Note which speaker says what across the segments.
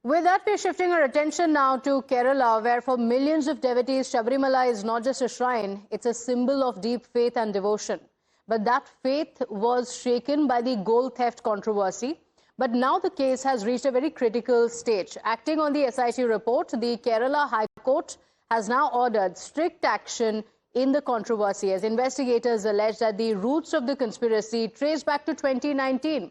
Speaker 1: With that, we're shifting our attention now to Kerala, where for millions of devotees, Shabarimala is not just a shrine, it's a symbol of deep faith and devotion. But that faith was shaken by the gold theft controversy. But now the case has reached a very critical stage. Acting on the S.I.T report, the Kerala High Court has now ordered strict action in the controversy, as investigators allege that the roots of the conspiracy trace back to 2019.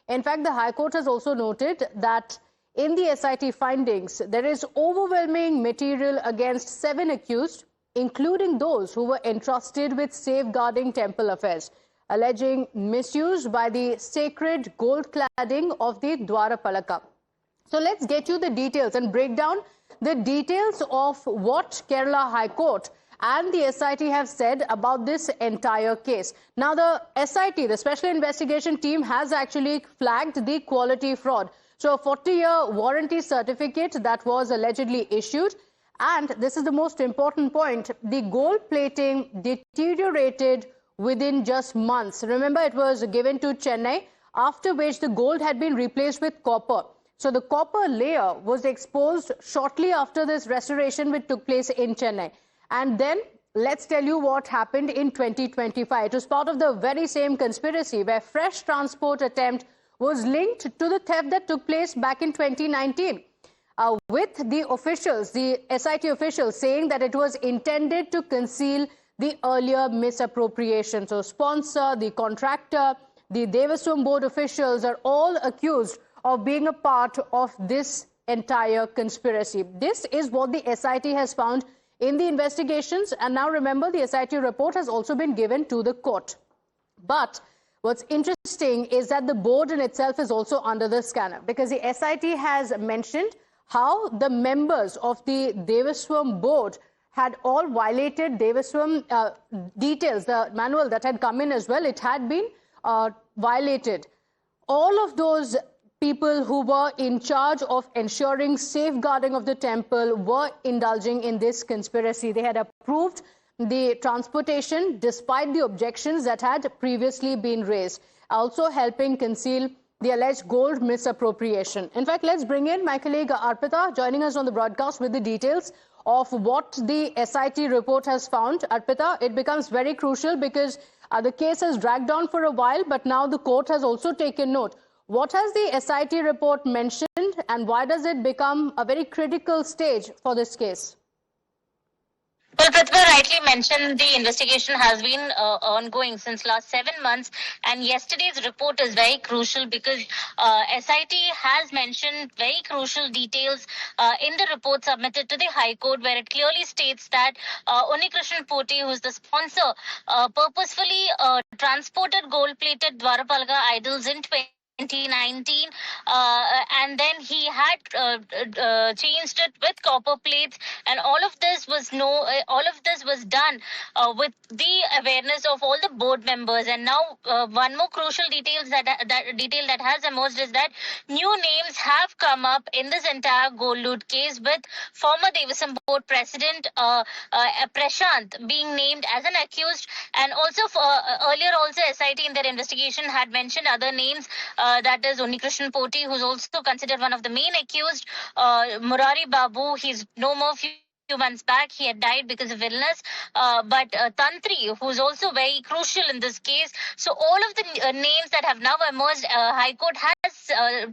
Speaker 1: In fact, the High Court has also noted that in the S.I.T findings, there is overwhelming material against 7 accused, including those who were entrusted with safeguarding temple affairs, alleging misuse by the sacred gold cladding of the Dwarapalaka. So let's get you the details and break down the details of what Kerala High Court and the S.I.T have said about this entire case. Now, the S.I.T, the Special Investigation Team, has actually flagged the quality fraud. So a 40-year warranty certificate that was allegedly issued. And this is the most important point. The gold plating deteriorated within just months. Remember, it was given to Chennai, after which the gold had been replaced with copper. So the copper layer was exposed shortly after this restoration which took place in Chennai. And then let's tell you what happened in 2025. It was part of the very same conspiracy where fresh transport attempt was linked to the theft that took place back in 2019. With the officials, the S.I.T officials, saying that it was intended to conceal the earlier misappropriation. So sponsor, the contractor, the Devasam board officials are all accused of being a part of this entire conspiracy. This is what the S.I.T has found in the investigations. And now remember, the S.I.T report has also been given to the court. But what's interesting is that the board in itself is also under the scanner, because the S.I.T has mentioned how the members of the Devasam board had all violated Devasam details, the manual that had come in as well. It had been violated. All of those people who were in charge of ensuring safeguarding of the temple were indulging in this conspiracy. They had approved the transportation despite the objections that had previously been raised, also helping conceal the alleged gold misappropriation. In fact, let's bring in my colleague Arpita, joining us on the broadcast with the details of what the S.I.T report has found. Arpita, it becomes very crucial because the case has dragged on for a while, but now the court has also taken note. What has the S.I.T report mentioned, and why does it become a very critical stage for this case?
Speaker 2: Well, Pratibha rightly mentioned the investigation has been ongoing since last 7 months, and yesterday's report is very crucial because S.I.T has mentioned very crucial details in the report submitted to the High Court, where it clearly states that Unikrishnan Poti, who is the sponsor, purposefully transported gold-plated Dwarapalaka idols in 2019, and then he had changed it with copper plates, and all of this was done with the awareness of all the board members. And now one more crucial detail that has emerged is that new names have come up in this entire gold loot case, with former Devasam board president Prashant being named as an accused, and also earlier also SIT in their investigation had mentioned other names. That is Unikrishnan Poti, who's also considered one of the main accused. Murari Babu, he's no more few months back. He had died because of illness. But Tantri, who's also very crucial in this case. So all of the names that have now emerged, High Court has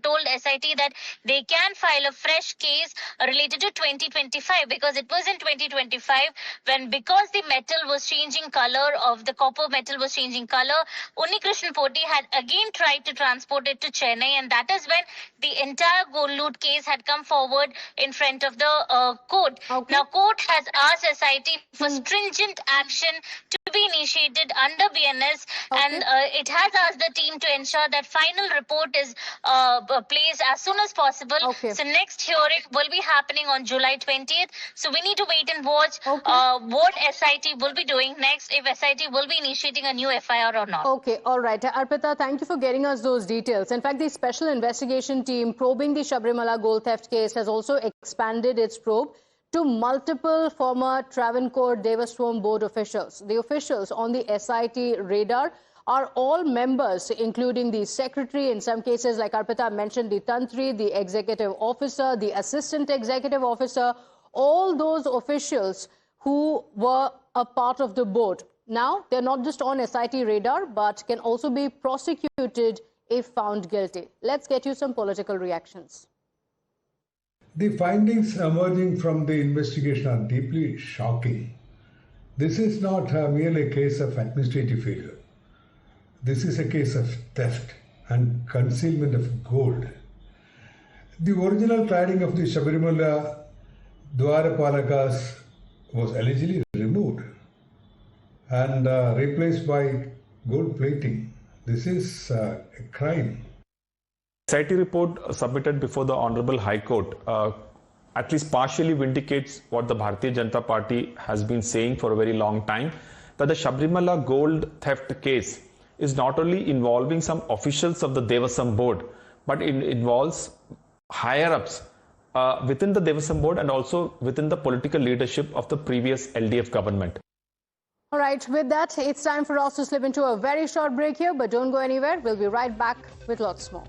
Speaker 2: told SIT that they can file a fresh case related to 2025, because it was in 2025 when, because the metal was changing color, of the copper metal was changing color, Unikrishnan Poti had again tried to transport it to Chennai, and that is when the entire gold loot case had come forward in front of the court.
Speaker 1: Okay.
Speaker 2: Now, court has asked SIT for stringent action to be initiated under BNS, and it has asked the team to ensure that final report is placed as soon as possible. So next hearing will be happening on July 20th. So we need to wait and watch what SIT will be doing next, if SIT will be initiating a new FIR or not.
Speaker 1: Okay, all right. Arpita, thank you for getting us those details. In fact, the special investigation team probing the Shabarimala gold theft case has also expanded its probe to multiple former Travancore Devasam board officials. The officials on the SIT radar are all members, including the secretary, in some cases, like Arpita mentioned, the Tantri, the executive officer, the assistant executive officer, all those officials who were a part of the board. Now, they're not just on S.I.T radar, but can also be prosecuted if found guilty. Let's get you some political reactions.
Speaker 3: The findings emerging from the investigation are deeply shocking. This is not merely a case of administrative failure. This is a case of theft and concealment of gold. The original cladding of the Shabarimala Dwarapalakas was allegedly removed and replaced by gold plating. This is a crime.
Speaker 4: S.I.T report submitted before the Honorable High Court at least partially vindicates what the Bharatiya Janata Party has been saying for a very long time, that the Shabarimala gold theft case is not only involving some officials of the Devasam board, but it involves higher-ups within the Devasam board and also within the political leadership of the previous LDF government.
Speaker 1: All right, with that, it's time for us to slip into a very short break here, but don't go anywhere. We'll be right back with lots more.